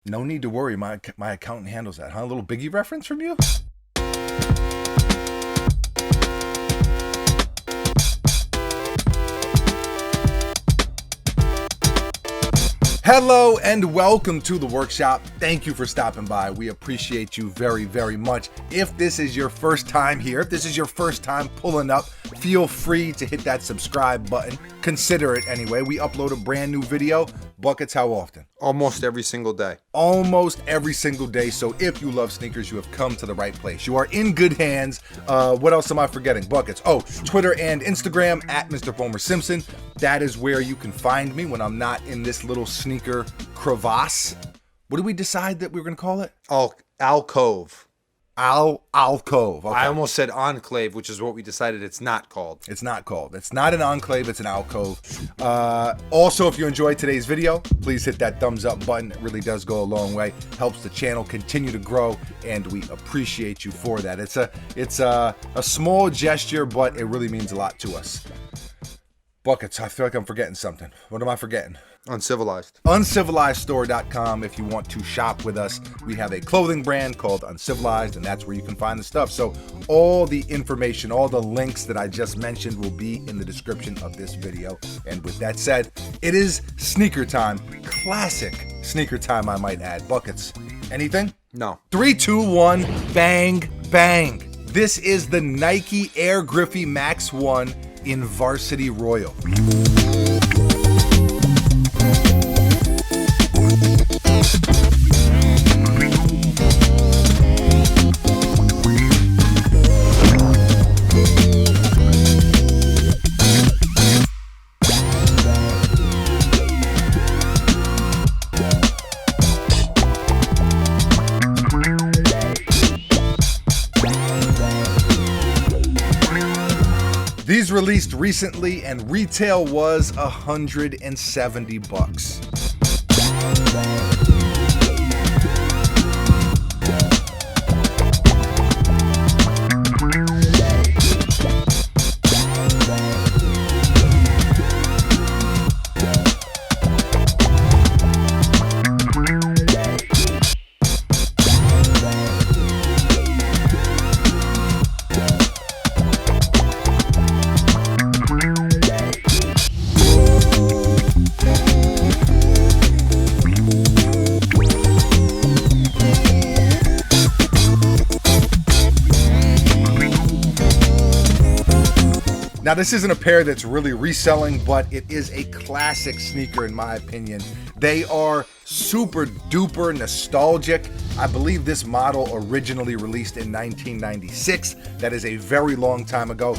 No need to worry. My accountant handles that. Huh? A little Biggie reference from you? Hello and welcome to the workshop. Thank you for stopping by. We appreciate you very, very much. If this is your first time here, if this is your first time pulling up, feel free to hit that subscribe button. Consider it anyway. We upload a brand new video. Buckets, how often? Almost every single day. Almost every single day. So if you love sneakers, you have come to the right place. You are in good hands. What else am I forgetting? Buckets. Oh, Twitter and Instagram at Mr. Fomer Simpson. That is where you can find me when I'm not in this little sneaker crevasse. What did we decide that we were going to call it? Alcove. Alcove. Okay. I almost said enclave, which is what we decided it's not called. It's not called. It's not an enclave. It's an alcove. Also, if you enjoyed today's video, please hit that thumbs up button. It really does go a long way. Helps the channel continue to grow, and we appreciate you for that. It's a small gesture, but it really means a lot to us. Buckets, I feel like I'm forgetting something. What am I forgetting? Uncivilized. Uncivilizedstore.com. If you want to shop with us, we have a clothing brand called Uncivilized, and that's where you can find the stuff. So all the information, all the links that I just mentioned will be in the description of this video. And with that said, it is sneaker time. Classic sneaker time, I might add. Buckets, anything? No. 3, 2, 1, bang, bang. This is the Nike Air Griffey Max 1 in Varsity Royal. These released recently and retail was $170. Now, this isn't a pair that's really reselling, but it is a classic sneaker in my opinion. They are super duper nostalgic. I believe this model originally released in 1996. That is a very long time ago.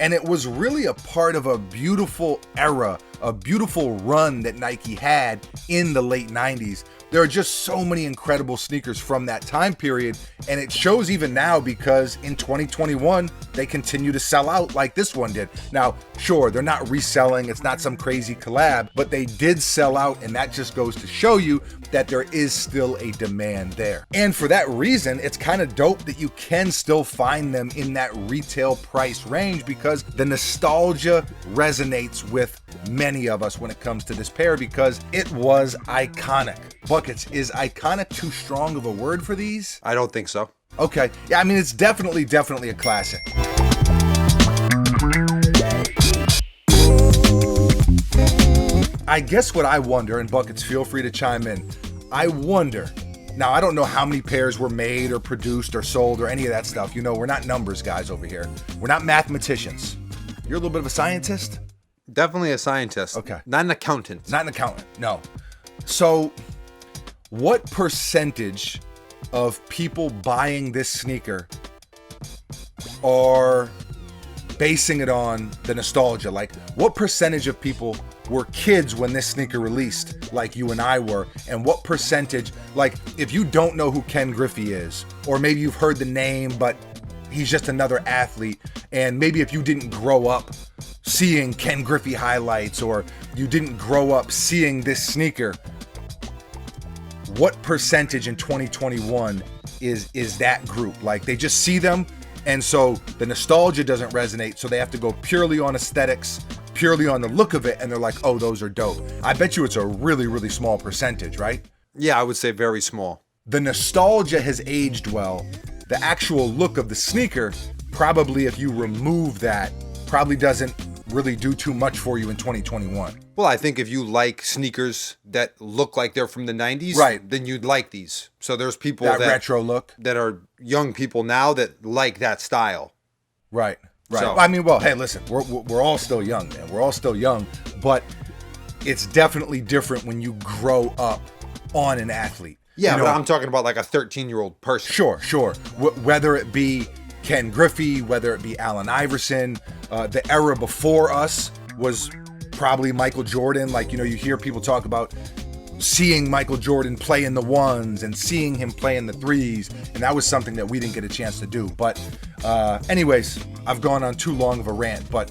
And it was really a part of a beautiful era, a beautiful run that Nike had in the late 90s. There are just so many incredible sneakers from that time period, and it shows even now because in 2021, they continue to sell out like this one did. Now, sure, they're not reselling, it's not some crazy collab, but they did sell out, and that just goes to show you that there is still a demand there. And for that reason, it's kind of dope that you can still find them in that retail price range because the nostalgia resonates with many of us when it comes to this pair because it was iconic. Buckets, is iconic too strong of a word for these? I don't think so. Okay. Yeah, I mean, it's definitely a classic. I guess what I wonder, and Buckets, feel free to chime in. I wonder, now I don't know how many pairs were made or produced or sold or any of that stuff. You know, we're not numbers guys over here. We're not mathematicians. You're a little bit of a scientist? Definitely a scientist. Okay. Not an accountant. Not an accountant, no. So, what percentage of people buying this sneaker are basing it on the nostalgia? Like, what percentage of people were kids when this sneaker released, like you and I were? And what percentage, like, if you don't know who Ken Griffey is, or maybe you've heard the name, but he's just another athlete, and maybe if you didn't grow up seeing Ken Griffey highlights, or you didn't grow up seeing this sneaker, what percentage in 2021 is that group? Like, they just see them, and so the nostalgia doesn't resonate, so they have to go purely on aesthetics, purely on the look of it, and they're like, oh, those are dope. I bet you it's a really, really small percentage, right? Yeah, I would say very small. The nostalgia has aged well. The actual look of the sneaker, probably if you remove that, probably doesn't really do too much for you in 2021. Well, I think if you like sneakers that look like they're from the 90s, right, then you'd like these. So there's people that retro look that are young people now that like that style. Right. So, I mean, well, hey, listen, we're all still young, man. We're all still young, but it's definitely different when you grow up on an athlete. Yeah, you know, but I'm talking about like a 13-year-old person. Sure. Whether it be Ken Griffey, whether it be Allen Iverson, the era before us was probably Michael Jordan. Like, you know, you hear people talk about seeing Michael Jordan play in the ones and seeing him play in the threes, and that was something that we didn't get a chance to do. But anyways, I've gone on too long of a rant, but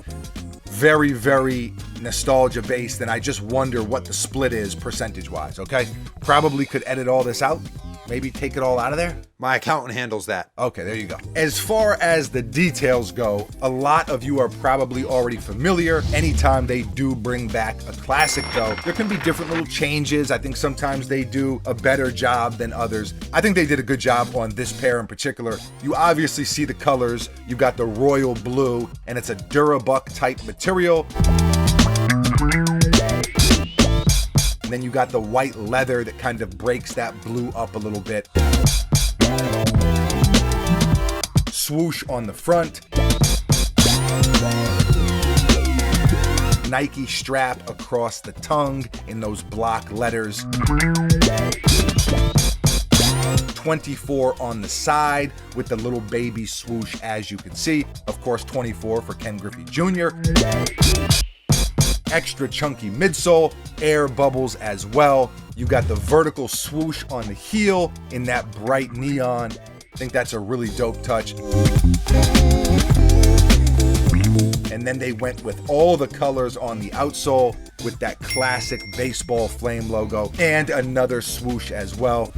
very, very nostalgia based, and I just wonder what the split is percentage wise. Okay, probably could edit all this out, maybe take it all out of there. My accountant handles that. Okay, there you go. As far as the details go, a lot of you are probably already familiar. Anytime they do bring back a classic though, there can be different little changes. I think sometimes they do a better job than others. I think they did a good job on this pair in particular. You obviously see the colors. You got the royal blue, and it's a Durabuck type material. And then you got the white leather that kind of breaks that blue up a little bit. Swoosh on the front. Nike strap across the tongue in those block letters. 24 on the side with the little baby swoosh, as you can see. Of course, 24 for Ken Griffey Jr. Extra chunky midsole, air bubbles as well. You got the vertical swoosh on the heel in that bright neon. I think that's a really dope touch. And then they went with all the colors on the outsole with that classic baseball flame logo and another swoosh as well.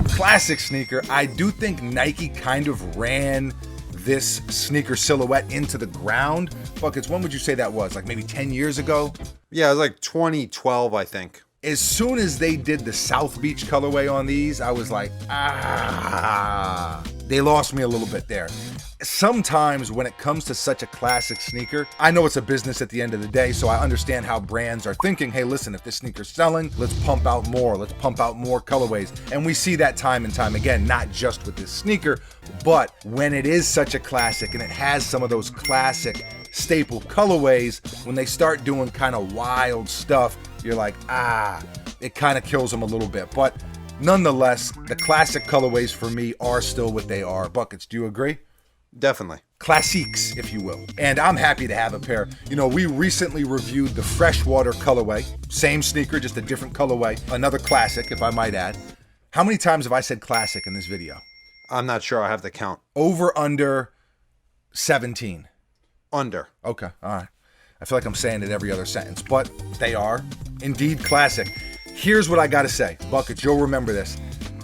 Classic sneaker. I do think Nike kind of ran this sneaker silhouette into the ground. Buckets, when would you say that was? Like maybe 10 years ago? Yeah, it was like 2012, I think. As soon as they did the South Beach colorway on these, I was like, they lost me a little bit there. Sometimes when it comes to such a classic sneaker, I know it's a business at the end of the day, so I understand how brands are thinking, hey, listen, if this sneaker's selling, let's pump out more colorways. And we see that time and time again, not just with this sneaker, but when it is such a classic and it has some of those classic staple colorways, when they start doing kind of wild stuff, you're like, it kind of kills them a little bit. But nonetheless, the classic colorways for me are still what they are. Buckets, do you agree? Definitely. Classiques, if you will. And I'm happy to have a pair. You know, we recently reviewed the freshwater colorway. Same sneaker, just a different colorway. Another classic, if I might add. How many times have I said classic in this video? I'm not sure. I have the count. Over, under 17. Under. Okay, all right. I feel like I'm saying it every other sentence, but they are indeed classic. Here's what I gotta say. Buckets, you'll remember this.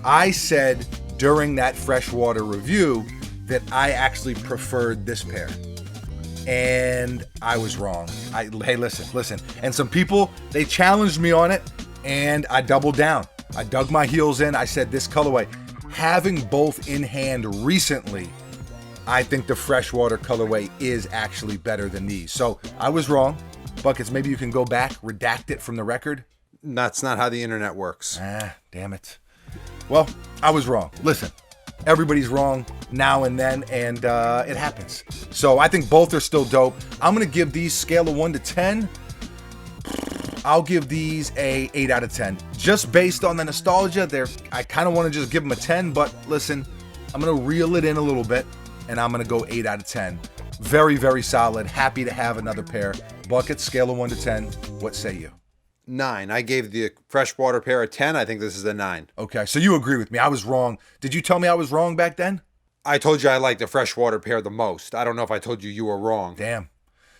I said during that freshwater review that I actually preferred this pair. And I was wrong. Hey, listen. And some people, they challenged me on it, and I doubled down. I dug my heels in. I said this colorway. Having both in hand recently, I think the freshwater colorway is actually better than these. So I was wrong. Buckets, maybe you can go back, redact it from the record. That's not how the internet works. Damn it. Well, I was wrong. Listen. Everybody's wrong now and then, and it happens. So I think both are still dope. I'm going to give these scale of 1 to 10. I'll give these a 8 out of 10. Just based on the nostalgia, I kind of want to just give them a 10, but listen, I'm going to reel it in a little bit, and I'm going to go 8 out of 10. Very, very solid. Happy to have another pair. Bucket, scale of 1 to 10. What say you? 9. I gave the freshwater pair a 10. I think this is a 9. Okay, so you agree with me. I was wrong. Did you tell me I was wrong back then? I told you I liked the freshwater pair the most. I don't know if I told you you were wrong. Damn.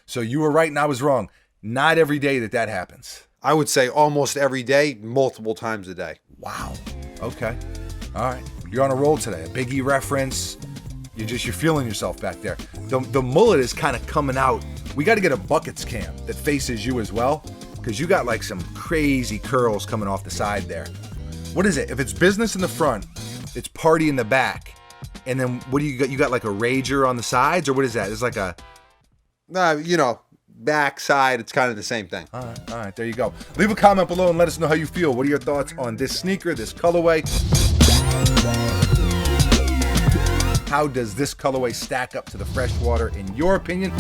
So you were right and I was wrong. Not every day that happens. I would say almost every day, multiple times a day. Wow. Okay. All right. You're on a roll today. A Big E reference. You're feeling yourself back there. The mullet is kind of coming out. We got to get a buckets cam that faces you as well, because you got like some crazy curls coming off the side there. What is it? If it's business in the front, it's party in the back. And then what do you got? You got like a rager on the sides, or what is that? It's like a... back, side, it's kind of the same thing. All right, there you go. Leave a comment below and let us know how you feel. What are your thoughts on this sneaker, this colorway? How does this colorway stack up to the freshwater in your opinion?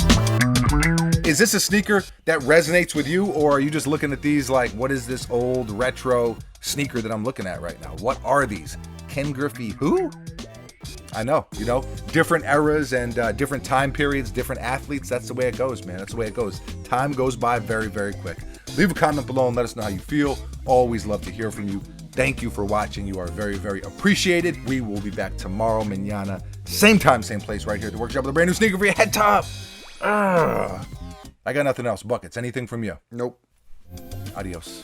Is this a sneaker that resonates with you, or are you just looking at these like, what is this old retro sneaker that I'm looking at right now? What are these? Ken Griffey who? I know, different eras and different time periods, different athletes. That's the way it goes, man. That's the way it goes. Time goes by very, very quick. Leave a comment below and let us know how you feel. Always love to hear from you. Thank you for watching. You are very, very appreciated. We will be back tomorrow, mañana. Same time, same place, right here at the workshop with a brand new sneaker for your head top. I got nothing else. Buckets, anything from you? Nope. Adios.